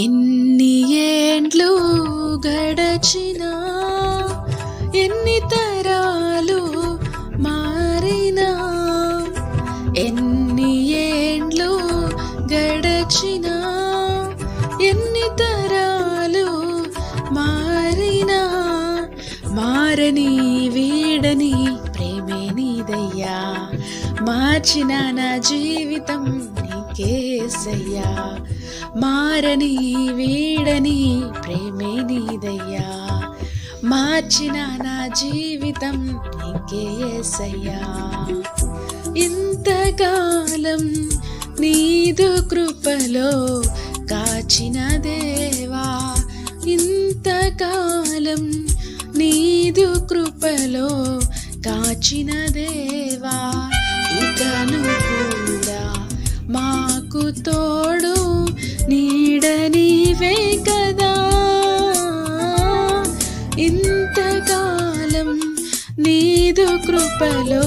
ఎన్ని ఏండ్లు గడచినా, ఎన్ని తరాలు మారినా, ఎన్ని ఏండ్లు గడచినా, ఎన్ని తరాలు మారినా, మారని వీడని ప్రేమే నీదయ్యా, మార్చిన నా జీవితం నీకేసయ్యా. మారని వీడని ప్రేమే నీదయ్యా, మార్చిన నా జీవితం నీకేసయ్యా. ఇంతకాలం నీదు కృపలో కాచిన దేవా, ఇంతకాలం నీదు కృపలో కాచిన దేవా, ఇకను కూడా మాకు తోడు నీడ నీవే కదా. ఇంతకాలం నీదు కృపలో